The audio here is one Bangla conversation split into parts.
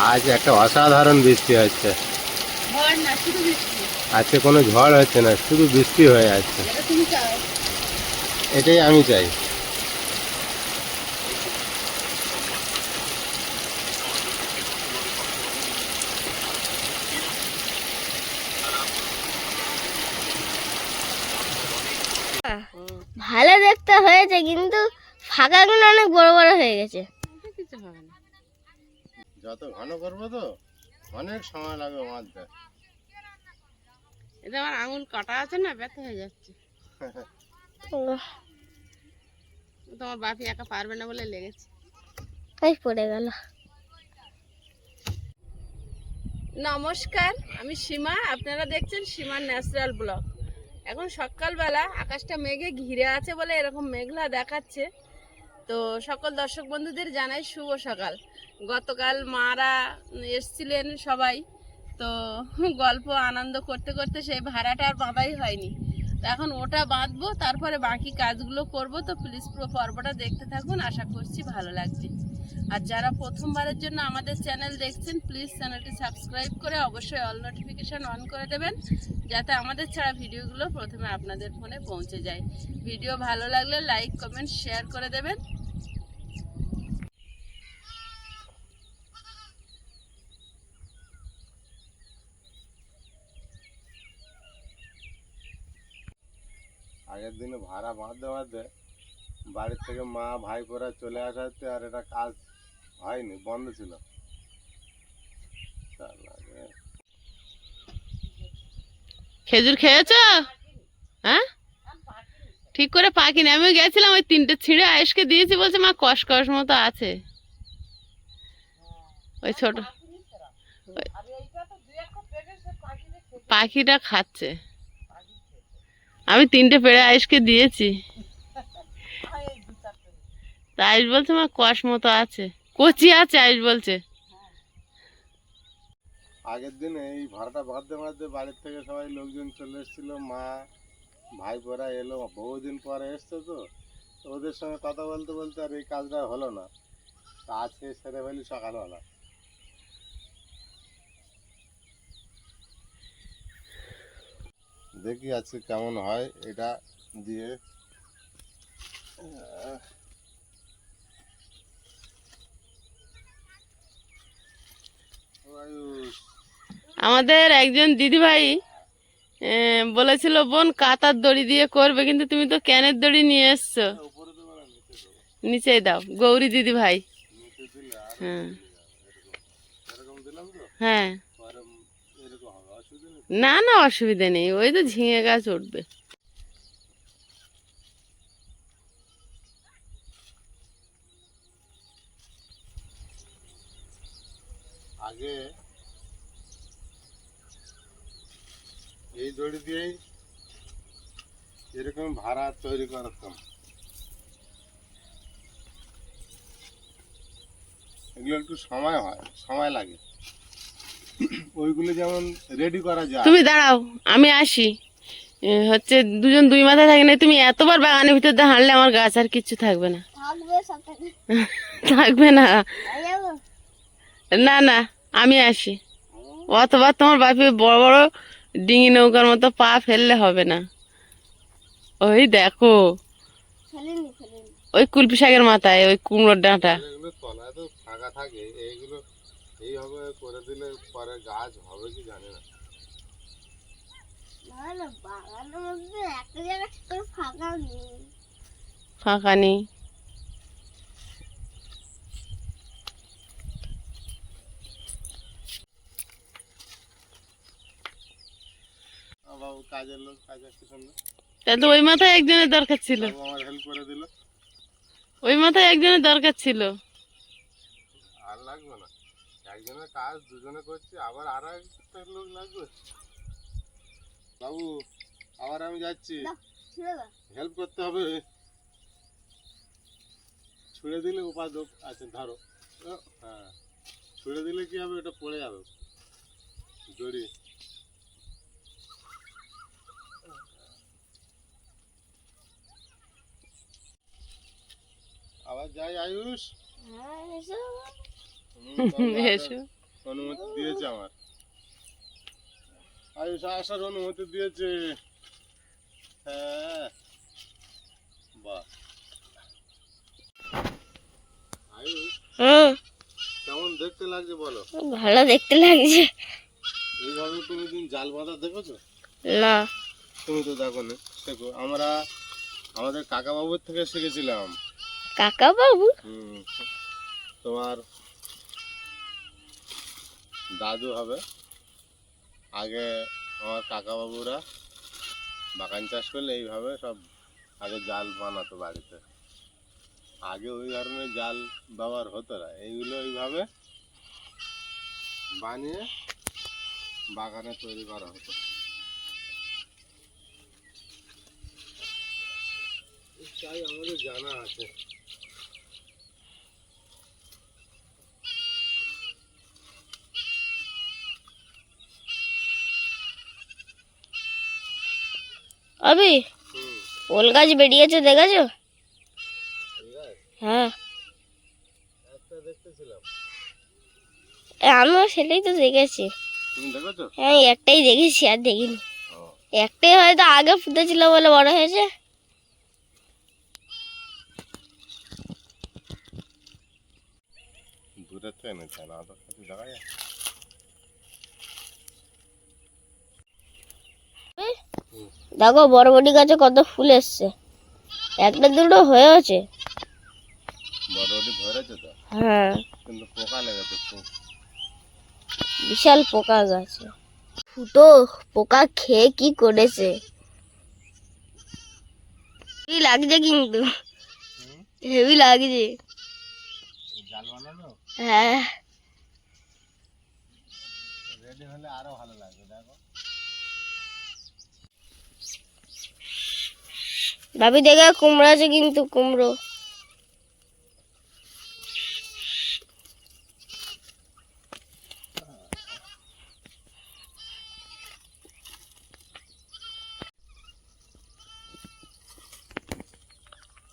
আজ একটা অসাধারণ বৃষ্টি হচ্ছে। আজকে কোনো ঝড় হচ্ছে না, শুধু বৃষ্টি হয়ে যাচ্ছে। এটাই আমি চাই। ভালো দেখতে হয়েছে, কিন্তু ফাঁকাগুলো অনেক বড় বড় হয়ে গেছে। যত ঘন করবো তো অনেক সময় লাগবে মারতে। এটা আমার আঙুল কাটা আছে না, ব্যথা হয়ে যাচ্ছে। তোমার বাপি একা পারবে না বলে লেগেছে, তাই পড়ে গেল। নমস্কার, আমি সীমা, আপনারা দেখছেন সীমার ন্যাচারাল ব্লগ। এখন সকালবেলা আকাশটা মেঘে ঘিরে আছে বলে এরকম মেঘলা দেখাচ্ছে। তো সকল দর্শক বন্ধুদের জানাই শুভ সকাল। গতকাল মারা এসছিলেন সবাই, তো গল্প আনন্দ করতে করতে সেই ভাড়াটা আর বাঁধাই হয়নি। তো এখন ওটা বাঁধবো, তারপরে বাকি কাজগুলো করব। তো প্লিজ পুরো পর্বটা দেখতে থাকুন, আশা করছি ভালো লাগবে। আর যারা প্রথমবারের জন্য আমাদের চ্যানেল দেখছেন, প্লিজ চ্যানেলটি সাবস্ক্রাইব করে অবশ্যই অল নোটিফিকেশান অন করে দেবেন, যাতে আমাদের ছাড়া ভিডিওগুলো প্রথমে আপনাদের ফোনে পৌঁছে যায়। ভিডিও ভালো লাগলে লাইক কমেন্ট শেয়ার করে দেবেন। আগের দিনে ভাড়া বাঁধতে বাঁধতে বাড়ির থেকে মা ভাইপোরা চলে আসাতে আর এটা কাজ হয়নি, বন্ধ ছিল। খেজুর খেয়েছ? হ্যাঁ, ঠিক করে পাকিনি। আমি গেছিলাম, ওই তিনটে ছিঁড়ে আয়েশকে দিয়েছি, বলছে মা কষ কষ মতো আছে। ওই ছোট পাখিটা খাচ্ছে। আমি তিনটে পেড়ে আয়েশকে দিয়েছি, তা আয়েশ বলছে মা কষ মতো আছে, কচি আছে। আয়েশ বলছে আগের দিনে এই ভাড়াটা বাঁধতে বাঁধতে বাড়ির থেকে সবাই লোকজন চলে এসেছিল, মা ভাইপোরা এলো, বহুদিন পরে এসছে। তো ওদের সঙ্গে কথা বলতে বলতে আর এই কাজটা হলো না। তা আজকে সেরে ফেলি সকালবেলা। দেখি আজকে কেমন হয় এটা দিয়ে। আমাদের একজন দিদিভাই বলেছিল বোন কাতার দড়ি দিয়ে করবে, কিন্তু তুমি তো ক্যানের দড়ি নিয়ে এসছো। নিচেই দাও, গৌরী দিদি ভাই। হ্যাঁ হ্যাঁ, না না অসুবিধা নেই, ওই তো ঝিঙে গাছ উঠবে। আগে এই দড়ি দিয়েই এরকম ভাড়া তৈরি করতাম। এগুলো একটু সময় লাগে। ওইগুলো যেমন রেডি করা যায়। তুমি দাঁড়াও, আমি আসি। হচ্ছে দুজন দুই মাথায় থাকে না, তুমি এতবার বাগানের ভিতর দিয়ে হাঁটলে আমার গাছ আর কিচ্ছু থাকবে না। থাকবে না, না না আমি আসি। অতবার তোমার বাপি বড় বড় ডিঙি নৌকার মতো পা ফেললে হবে না। ওই দেখো, ওই কুলপি শাকের মাথায় ওই কুমড়োর ডাঁটা। এগুলো তলায় তো ফাঁকা থাকে, এইগুলো এইভাবে করে দিলে পরে গাছ হবে কি জানি না। বাগানের মধ্যে একটা জায়গা ফাঁকা নেই। ফাঁকা নেই। বাবু কাজের লোক, কাজ আসতে শুনলো, তাহলে তো ওই মাথায় একজনের দরকার ছিল, আমার হেল্প করে দিল। ওই মাথায় একজনের দরকার ছিল। আর লাগবে না, একজনের কাজ দুজনে করছি, আবার আর একটা লোক লাগবে। বাবু আবার আমি যাচ্ছি, হেল্প করতে হবে। ছুঁড়ে দিলে উপায় আছে, ধরো। হ্যাঁ, ছুঁড়ে দিলে কি হবে, এটা পড়ে যাবে দড়ি। আবার যাই আয়ুষ। এসো, অনুমতি দিয়েছে আমার। আয়ুষ আসার অনুমতি দিয়েছে। হ্যাঁ, বাহ। আয়ুষ, হুম, কেমন দেখতে লাগছে বলো? ভালো দেখতে লাগছে। এইভাবে তুমি দিন জাল বাঁধা দেখেছো? না। তুমি তো দেখো না, শেখো। আমরা আমাদের কাকা বাবুর থেকে শিখেছিলাম। কাকা বাবু? তোমার দাদু হবে। আগে আমার কাকা বাবুরা বাগান চাষ করলে এইভাবে সব আগে জাল বানাতো বাড়িতে। আগে ওই ধরনের জাল ব্যবহার হতো না, এইগুলো এইভাবে বানিয়ে বাগানে তৈরি করা হতো। তাই আমাদের জানা আছে। আবি, ওল গাছ বেরিয়েছে দেখেছো? হ্যাঁ, একটা দেখতেছিলাম। আমিও সেটাই তো দেখেছি। তুমি দেখেছো? হ্যাঁ, একটাই দেখেছি, আর দেখিনি। ও, একটাই হয়তো আগে ফুটেছিল বলে বড় হয়েছে। দূরের থেকে এনেছে না, তো কিছু দেখা যায়। দেখো বরবটি গাছে কত ফুল এসছে, একটা দুটো হয়েছে। বড়বড়ি ধরেছে তো, হ্যাঁ, কিন্তু পোকা লেগেছে খুব। বিশাল পোকা গাছে। ফুটো পোকা খেয়ে কি করেছে, হেভি লাগছে কিন্তু, হেভি লাগছে। জাল বানানো হ্যাঁ, রেডি হলে আরো ভালো লাগবে। দেখো, ভাবি দেখে কুমড়ো আছে কিন্তু, কুমড়ো।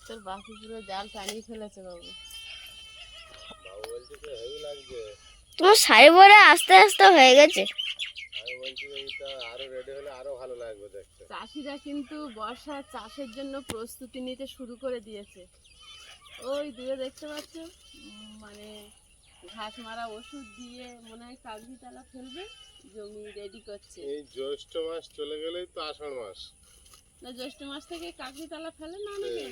তোর বাকি পুরো জাল টানিয়ে ফেলেছে বাবু। বাবু বলছে যে হেভি লাগছে। তোমার শাড়ি পরে আস্তে আস্তে হয়ে গেছে। আমি বলছি যে এটা আরো রেডি হলে আরো ভালো লাগবে দেখতে। চাষিরা কিন্তু বর্ষার চাষের জন্য প্রস্তুতি নিতে শুরু করে দিয়েছে। ওই দূরে দেখতে পাচ্ছ, মানে ঘাস মারা ওষুধ দিয়ে মনে হয় কাগজি তালা ফেলবে, জমি রেডি করছে। এই জ্যৈষ্ঠ মাস চলে গেলেই তো আষাঢ় মাস। না, জ্যৈষ্ঠ মাস থেকে কাগজি তালা ফেলে না অনেকে,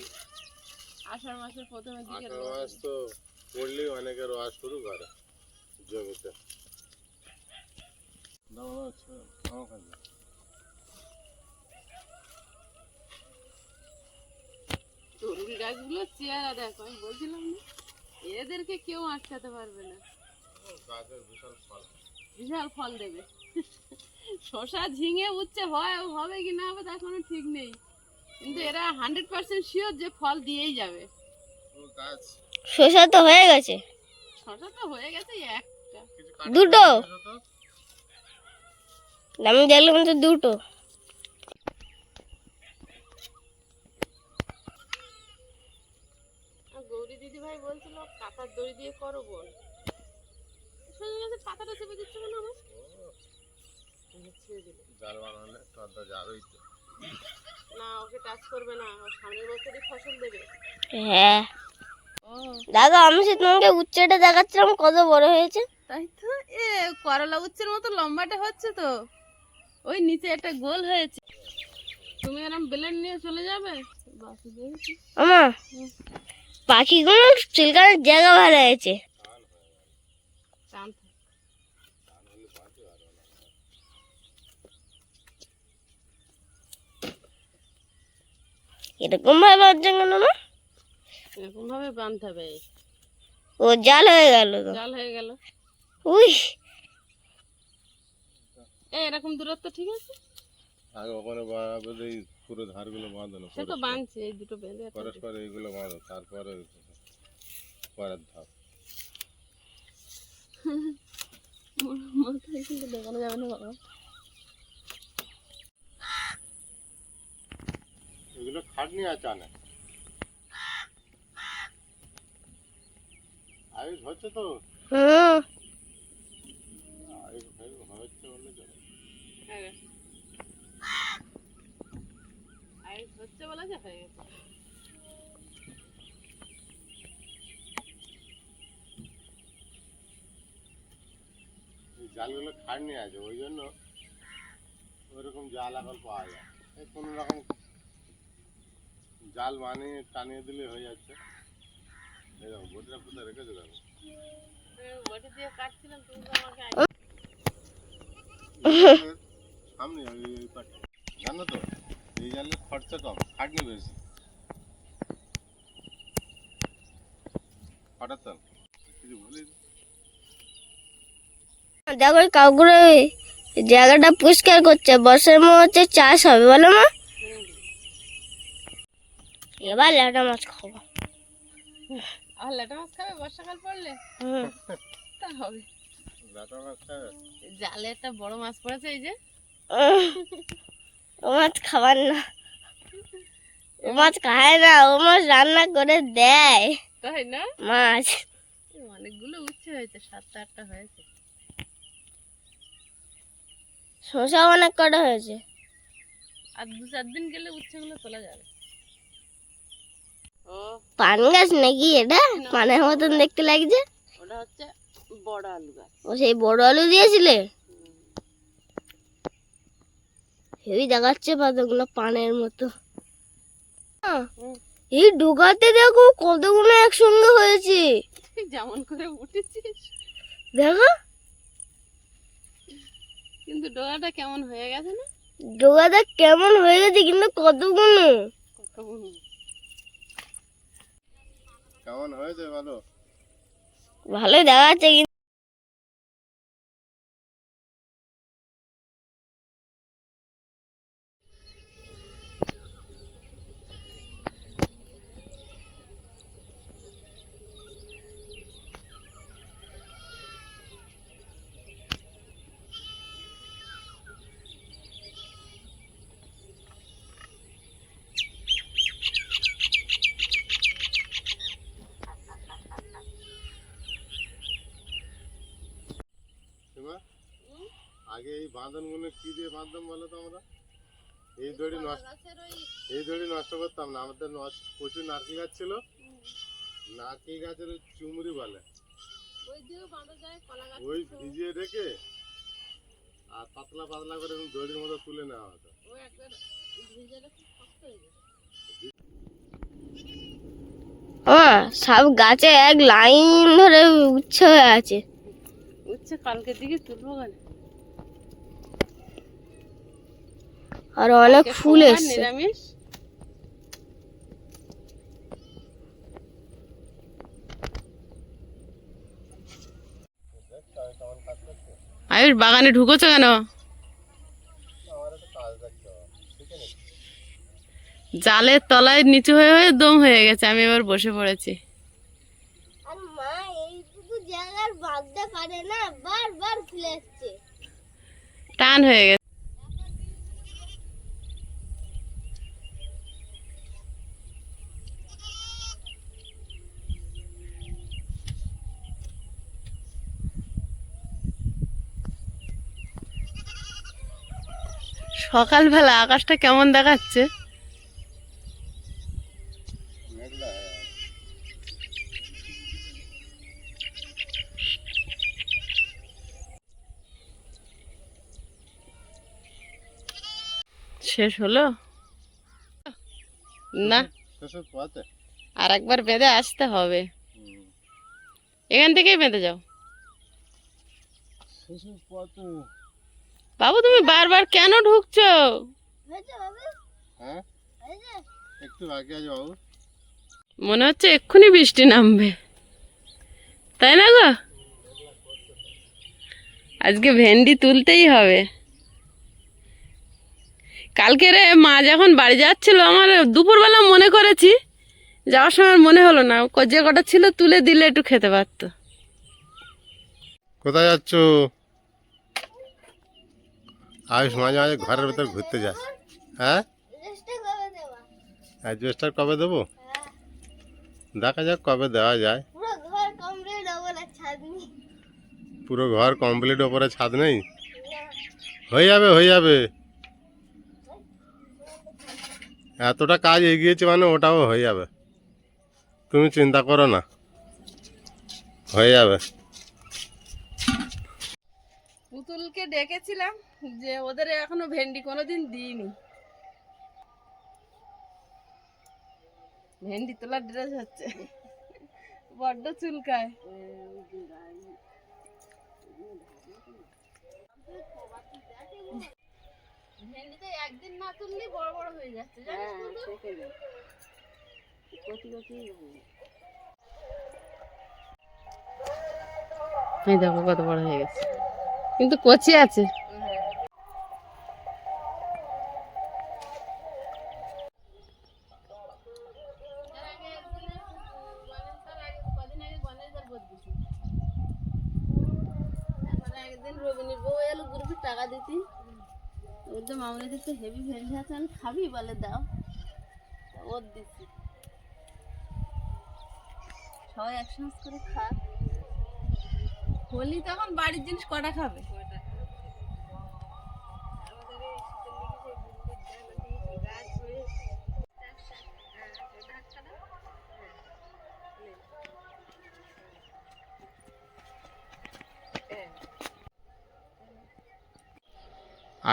আষাঢ় মাসের প্রথমের দিকে আষাঢ় রোয়া মাস দেবে। তো পড়লেই অনেকে রোয়া শুরু করে জমিতে। তরুল গাছগুলোর চেহারা দেখো, আমি বলছিলাম না এদেরকে কেউ আটকাতে পারবে না, গাছের বিশাল ফল। বিশাল ফল দেবে। শশা ঝিঙে উচ্ছে হয়, হবে কি না হবে তার কোনো ঠিক নেই, কিন্তু এরা 100% শিওর যে ফল দিয়েই যাবে। গাছ শসা তো হয়ে গেছে, শশা তো হয়ে গেছে একটা। দুটো আমি দেখলাম তো দুটো। আর গৌরী দিদি ভাই বলছিল কাঁটার দড়ি দিয়ে করো বোন, সোজা গেছে পাতাটা চেপে দিচ্ছে কেন আমার, ছেড়ে দিল। জাল বানালে তত যাবেই তো। না, ওকে টাচ করবে না, ও সামনের বছরই ফসল দেবে। হ্যাঁ, ও দেখো আমি সে তোমাকে উচ্চটা দেখাচ্ছিলাম কত বড় হয়েছে। তাই তো, এ করলা উচ্ছের মতো লম্বাটে হচ্ছে তো, ওই নিচে একটা গোল হয়েছে। তুমি এরকম ব্লেড নিয়ে চলে যাবে। বাসি দেখেছি। আমা, পাখিগুলো চিলকানোর জায়গা ভালো হয়েছে। টান এরকম ভাবে বাঁধছে কেন মা? এরকম ভাবে বাঁধতে হবে। ও জাল হয়ে গেল তো। জাল হয়ে গেল। উই, এরকম দূরত্ব ঠিক আছে। আগে ওখানে বাঁধবে, এই পুরো ধারগুলো বাঁধানো, সে তো বাঁধছে, এই দুটো বেঁধে পরস্পর এইগুলো বাঁধো, তারপরে পরের ধাপ। মাথায় কিন্তু দেখানো যাবে না বাবা। এগুলো খাটনি আছে অনেক। আয়ুষ হচ্ছে তো। হুম, হচ্ছে বলা যে হয়ে গেছে। এই জালগুলো খাটনি আছে, ওই জন্য ওইরকম জাল এখন পাওয়া যায়। এই কোনো রকম জাল বানিয়ে টানিয়ে দিলে হয়ে যাচ্ছে। এই দেখো বটিটা কোথায় রেখেছো দেখো। বটি দিয়ে কাটছিলাম, তুমি তো আমাকে সামনে ওই পাটে জানো তো, এই জালের খরচা কম, খাটনি বেশি। হঠাৎ তো কিছু ভুলি দেখো কাকুরে জায়গাটা পরিষ্কার করছে, বর্ষার মধ্যে হচ্ছে চাষ হবে বলো মা। এবার ল্যাটা মাছ খাবো। আর ল্যাটা মাছ খাবে বর্ষাকাল পড়লে? তা হবে। লাটা মাছ খাবে? জালে একটা বড় মাছ পড়েছে, এই যে। ও মাছ খাবার না, ও মাছ খায় না, ও মাছ রান্না করে দেয়। তাই না? মাছ অনেকগুলো উচ্ছে হয়েছে, 7-8টা হয়েছে। শসা অনেক কটা হয়েছে। আর 2-4 দিন গেলে উচ্ছেগুলো তোলা যাবে। ও পান গাছ নাকি এটা? পানের মতন দেখতে লাগছে। ওটা হচ্ছে বড় আলু গাছ। ও সেই বড় আলু দিয়েছিলে? হেবি দেখাচ্ছে পাতাগুলো পানের মতো। এই ডোগাতে দেখো কতগুলো একসঙ্গে হয়েছে। যেমন করে উঠেছিস দেখো কিন্তু ডোগাটা কেমন হয়ে গেছে না? ডোগাটা কেমন হয়ে গেছে, কিন্তু কতগুলো। কতগুলো কেমন হয়েছে ভালো? ভালোই দেখাচ্ছে কিন্তু। সীমা, আগে এই বাঁধনগুলো কি দিয়ে বাঁধতাম বলো তো আমরা? এই দড়ি নষ্ট, এই দড়ি নষ্ট করতাম না। আমাদের প্রচুর নারকেল গাছ ছিল, নারকেল গাছের ওই চুমড়ি বলে, ওই দিয়েও বাঁধা যায়, কলা গাছ ওই ভিজিয়ে রেখে আর পাতলা পাতলা করে এরকম দড়ির মতো তুলে নেওয়া হতো। ও একবার ভিজে খুব শক্ত হয়ে যায়। সব গাছে এক লাইন ধরে উচ্ছে হয়ে আছে। উচ্ছে কালকের দিকে তুলবো গেলে। আর অনেক ফুল এসছে। নিরামিষ। আয়ুষ বাগানে ঢুকেছো কেন? জালের তলায় নিচু হয়ে হয়ে দম হয়ে গেছে, আমি এবার বসে পড়েছি। আর মা এইটুকু জায়গার বাঁধতে পারে না, বারবার ফুলে আসছে। টান হয়ে গেছে। সকালবেলা আকাশটা কেমন দেখাচ্ছে? মেঘলা হয়ে আছে। শেষ হলো না, শেষের পথে। আর একবার বেঁধে আসতে হবে। এখান থেকেই বেঁধে যাও। শেষের পথে। বাবু তুমি বারবার কেন ঢুকছো? হয়েছে বাবা? হ্যাঁ, হয়েছে? একটু বাকি আছে বাবু। মনে হচ্ছে এক্ষুনি বৃষ্টি নামবে, তাই না গো? আজকে ভেন্ডি তুলতেই হবে। কালকে রে মা যখন বাড়ি যাচ্ছিল, আমার দুপুরবেলা মনে করেছি, যাওয়ার সময় মনে হলো না, যে কটা ছিল তুলে দিলে একটু খেতে পারতো। কোথায় যাচ্ছ? আয়ুষ মাঝে মাঝে ঘরের ভেতর ঘুরতে যাস। হ্যাঁ, রেস্টটা করে দেবা। অ্যাডভেস্টার কবে দেবো? দেখা যাক কবে দেওয়া যায়। পুরো ঘর কমপ্লিট হবে না, ছাদ নেই। পুরো ঘর কমপ্লিট, ওপরে ছাদ নেই। না। হয়ে যাবে হয়ে যাবে, এতটা কাজ এগিয়েছে মানে ওটাও হয়ে যাবে, তুমি চিন্তা করো না, হয়ে যাবে। পুতুলকে ডেকেছিলাম যে ওদের এখনো ভেন্ডি কোনোদিন দিইনি। ভেন্ডি তোলার ড্রেস হচ্ছে, বড্ড চুলকায়। ভেন্ডিতে একদিন না তুললে বড় বড় হয়ে যাচ্ছে, জানিস তো? এই দেখো কত বড় হয়ে গেছে, কিন্তু কচি আছে। একদিন রবিনীর বউ এলো গ্রুপে টাকা দিতি, বলতো মামনি দিতে হেভি ভেন্ডি আছে, আমি খাবি বলে দাও, ওর দিচ্ছি, সবাই একসঙ্গে করে খা। হোলি তখন বাড়ির জিনিস কটা খাবে?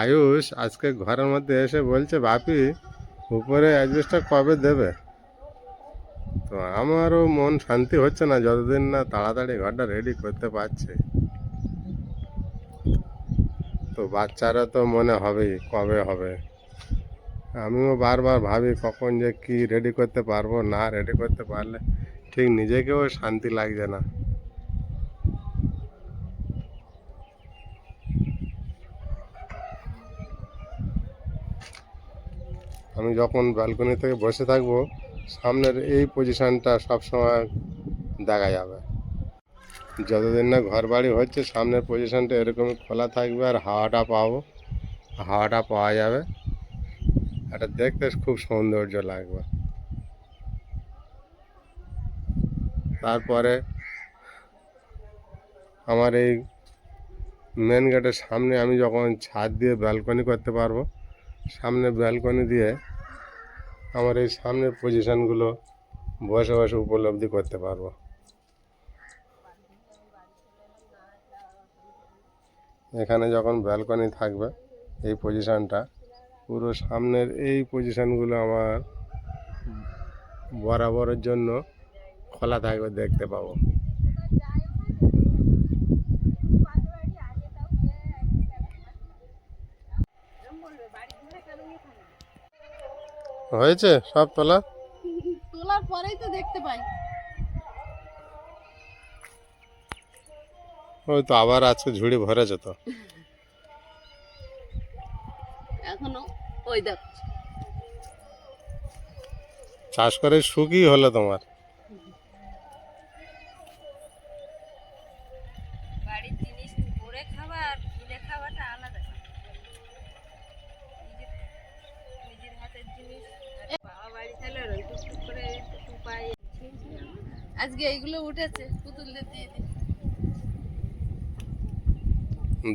আয়ুষ আজকে ঘরের মধ্যে এসে বলছে, বাপি উপরে অ্যাডজাস্টটা কবে দেবে? তো আমারও মন শান্তি হচ্ছে না যতদিন না তাড়াতাড়ি ঘরটা রেডি করতে পারছে। তো বাচ্চারা তো মনে হবেই কবে হবে, আমিও বারবার ভাবি কখন যে কি রেডি করতে পারবো, না রেডি করতে পারলে ঠিক নিজেকেও শান্তি লাগছে না। আমি যখন ব্যালকনি থেকে বসে থাকবো, সামনের এই পজিশনটা সবসময় দেখা যাবে। যতদিন না ঘর বাড়ি হচ্ছে সামনের পজিশনটা এরকমই খোলা থাকবে, আর হাওয়াটা পাবো, হাওয়াটা পাওয়া যাবে, এটা দেখতে খুব সৌন্দর্য লাগবে। তারপরে আমার এই মেন গেটের সামনে আমি যখন ছাদ দিয়ে ব্যালকনি করতে পারবো, সামনে ব্যালকনি দিয়ে আমার এই সামনের পজিশনগুলো বসে বসে উপলব্ধি করতে পারবো। এখানে যখন ব্যালকনি থাকবে এই পজিশনটা, পুরো সামনের এই পজিশনগুলো আমার বরাবরের জন্য খোলা থাকবে, দেখতে পাবো। হয়েছে সব তোলা, তোলার পরেই তো দেখতে পাই। ওই তো আবার আজকে ঝুড়ি ভরেছে তো, এখনো ওই দেখ চাষ করে শুকিয়ে হলো তোমার। বাড়ির জিনিস করে খাওয়া আর কিনে খাওয়াটা আলাদা। নিজের হাতের জিনিস বাবা বাড়ি থাকলে টুকটুক করে একটু পাই। আজকে এইগুলো উঠেছে, পুতুলদের দিয়ে দিই।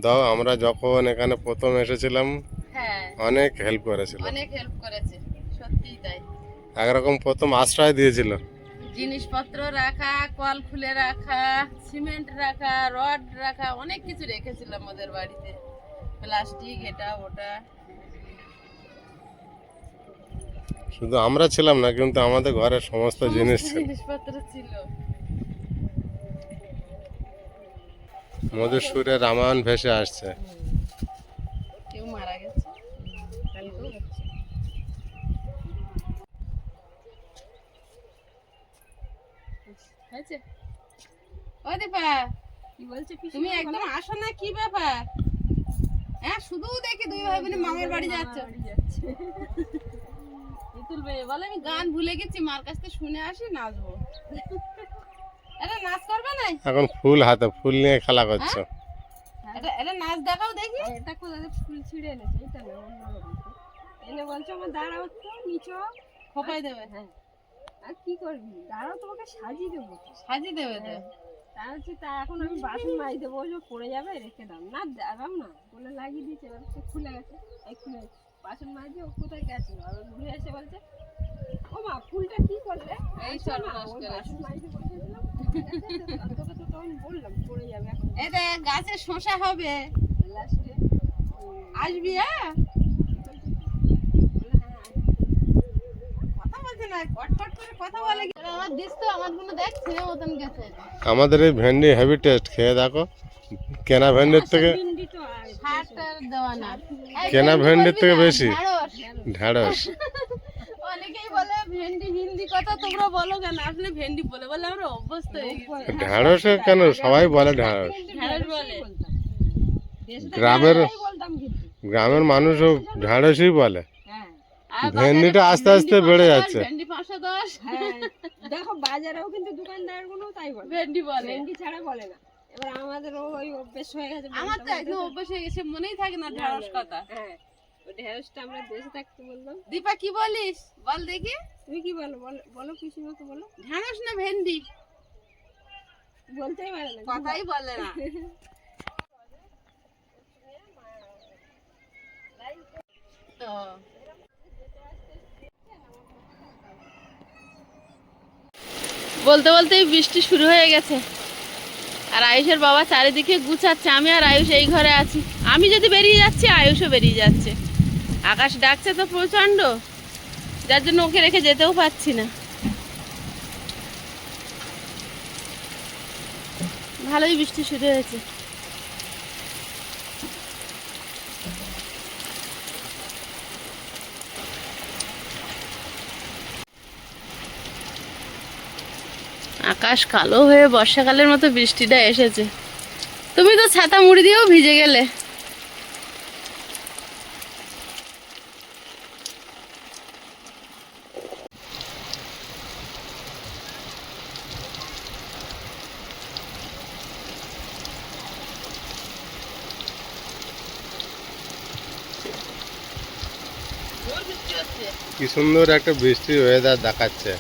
দাও, আমরা যখন এখানে প্রথম এসেছিলাম হ্যাঁ, অনেক হেল্প করেছিল, অনেক হেল্প করেছে, সত্যিই তাই। একরকম প্রথম আশ্রয় দিয়েছিল। জিনিসপত্র রাখা, কল খুলে রাখা, সিমেন্ট রাখা, রড রাখা, অনেক কিছু রেখেছিলাম ওদের বাড়িতে, প্লাস্টিক এটা ওটা। শুধু আমরা ছিলাম না, কিন্তু আমাদের ঘরের সমস্ত জিনিস ছিল। জিনিসপত্র ছিল। মধুর সুরে রামায়ণ ভেসে আসছে। কেউ মারা গেছে, কালকেও হচ্ছে। হয়েছে? ও দীপা, কি বলছে তুমি একদম আসো না, কি ব্যাপার? হ্যাঁ, শুধু দেখি দুই ভাই বোনে মামার বাড়ি যাচ্ছে। তুলবে বলে আমি গান ভুলে গেছি, মার কাছ থেকে শুনে আসি, নাচবো। এটা নাচ করবে না? এখন ফুল হাতে, ফুল নিয়ে খেলা করছো। এটা নাচ দেখাও দেখি। এটা কোথায় ফুল ছিঁড়ে এনেছে, এটা না অন্য এনে বলছো আমার দাঁড়াও তো নিচো খোপাই দেবে। হ্যাঁ, আর কি করবি, দাঁড়াও তোমাকে সাজিয়ে দেবো। সাজিয়ে দেবে তো? তা হচ্ছে তা এখন আমি বাসন মাজ দেবো, ওই যে পড়ে যাবে, রেখে দাও না, দাঁড়াও না বলে লাগিয়ে দিয়েছে, এবার সে খুলে গেছে, এই খুলে গেছে। বাসন মাঝে ও কোথায় গেছিল, আর ঘুরে এসে বলছে ও মা ফুলটা কি করলে, এই সর্বনাশ করে বাসন মাঝে বসেছিলাম, তোকে তো তখন বললাম পড়ে যাবে, এখন এই দেখ গাছে শসা হবে লাস্টে আসবি। হ্যাঁ কথা বলছে না, কটকট করে কথা বলে, আমার দিস তো আমার কোনো দেখ ছেলে মতন গেছে। আমাদের এই ভেন্ডি হেভি টেস্ট, খেয়ে দেখো। কেনা ভেন্ডির থেকে কেনা ভেন্ডির থেকে বেশি ঢেঁড়স। অনেকেই বলে ভেন্ডি হিন্দি কথা, তোমরা বলো কেন? আসলে ভেন্ডি বলে বলে আমরা অভ্যস্ত হয়ে গেছি। ঢেঁড়স কেন সবাই বলে ঢেঁড়স। ঢেঁড়স বলে গ্রামের মানুষও ঢেঁড়সই বলে। ভেন্ডিটা আস্তে আস্তে বেড়ে যাচ্ছে। ভেন্ডি 510। দেখো বাজারেও কিন্তু দোকানদারগুলো তাই বলে, ভেন্ডি বলে, ভেন্ডি ছাড়া বলে না। এবার আমাদেরও ওই অভ্যেস হয়ে গেছে, আমার তো একদম অভ্যেস হয়ে গেছে, মনেই থাকে না ঢেঁড়স কথা। হ্যাঁ ওই ঢেঁড়সটা আমরা দেশে থাকতে বললাম। দীপা কি বলিস বল দেখি, তুমি কি বলো? বলো কিছু মতো বলো। ঢেঁড়স না ভেন্ডি বলতেই পারে না, কথাই বলে না। বলতে বলতেই বৃষ্টি শুরু হয়ে গেছে, আর আয়ুষের বাবা চারিদিকে গুছাচ্ছে, আমি আর আয়ুষ এই ঘরে আছি। আমি যদি বেরিয়ে যাচ্ছি আয়ুষও বেরিয়ে যাচ্ছে। আকাশ ডাকছে তো প্রচণ্ড, যার জন্য ওকে রেখে যেতেও পারছি না। ভালোই বৃষ্টি শুরু হয়েছে। আকাশ কালো হয়ে বর্ষাকালের মতো বৃষ্টিটা এসেছে। তুমি তো ছাতা মুড়ি দিয়েও ভিজে গেলে। কি সুন্দর একটা বৃষ্টির ওয়েদার দেখাচ্ছে।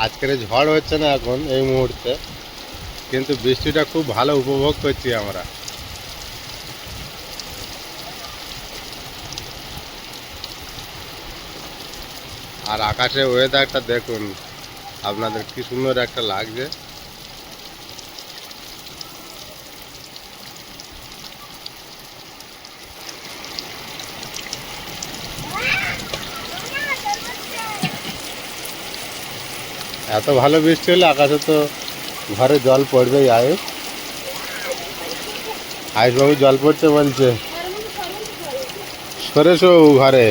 আজকের ঝড় হচ্ছে না এখন এই মুহূর্তে, কিন্তু বৃষ্টিটা খুব ভালো উপভোগ করছি আমরা। আর আকাশের ওয়েদারটা দেখুন আপনাদের, কি সুন্দর একটা লাগছে। এত ভালো বৃষ্টি হলে আকাশে তো ঘরে জল পড়বেই। আয়ুষবাবু জল পড়ছে বলছে, সরেছো ঘরে।